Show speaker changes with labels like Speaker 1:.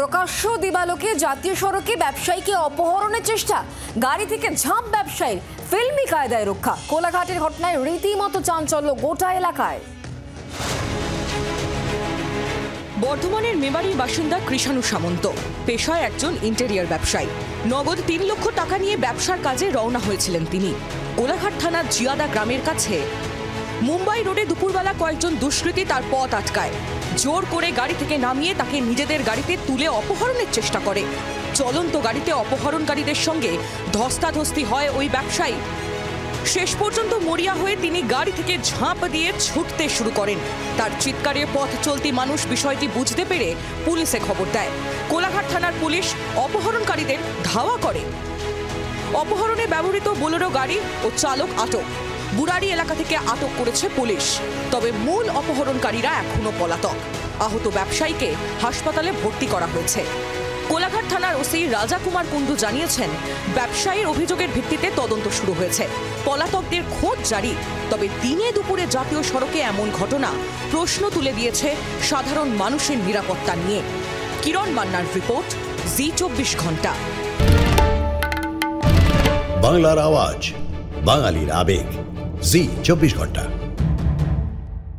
Speaker 1: প্রকাশ্য দিবালোকে জাতীয় সড়কে ব্যবসায়ীকে অপহরণের চেষ্টা, গাড়ি থেকে ঝাঁপ ব্যবসায়ীর, ফিল্মি কায়দায় রক্ষা। কোলাঘাটের ঘটনায় রীতিমতো চাঞ্চল্য গোটা এলাকায়।
Speaker 2: বর্ধমানের মেমারির বাসিন্দা কৃষাণু সামন্ত পেশায় একজন ইন্টেরিয়র ব্যবসায়ী। নগদ ৩ লক্ষ টাকা নিয়ে ব্যবসার কাজে রওনা হয়েছিলেন তিনি। কোলাঘাট থানার জিয়াদা গ্রামের কাছে মুম্বাই রোডে দুপুরবেলা কয়েকজন দুষ্কৃতী তার পথ আটকায়। জোর করে গাড়ি থেকে নামিয়ে তাকে নিজেদের গাড়িতে তুলে অপহরণের চেষ্টা করে। চলন্ত গাড়িতে অপহরণকারীদের সঙ্গে ধস্তাধস্তি হয় ওই ব্যবসায়ী। শেষ পর্যন্ত মরিয়া হয়ে তিনি গাড়ি থেকে ঝাঁপ দিয়ে ছুটতে শুরু করেন। তার চিৎকারে পথ চলতি মানুষ বিষয়টি বুঝতে পেরে পুলিশে খবর দেয়। কোলাঘাট থানার পুলিশ অপহরণকারীদের ধাওয়া করে। অপহরণে ব্যবহৃত বোলেরো গাড়ি ও চালক আটক। বুড়ারি এলাকা থেকে আটক করেছে পুলিশ। তবে মূল অপহরণকারীরা এখনো পলাতক। আহত ব্যবসায়ীকে হাসপাতালে ভর্তি করা হয়েছে। কোলাঘাট থানার ওসি রাজা কুমার কুণ্ডু জানিয়েছেন, ব্যবসায়ীর অভিযোগের ভিত্তিতে তদন্ত শুরু হয়েছে। পলাতকদের খোঁজ জারি। তবে দিনে দুপুরে জাতীয় সড়কে এমন ঘটনা প্রশ্ন তুলে দিয়েছে সাধারণ মানুষের নিরাপত্তা নিয়ে। কিরণ মান্নার রিপোর্ট, জি 24 ঘন্টা।
Speaker 3: বাংলার আওয়াজ, বাঙালির আবেগ, জি 24 ঘন্টা।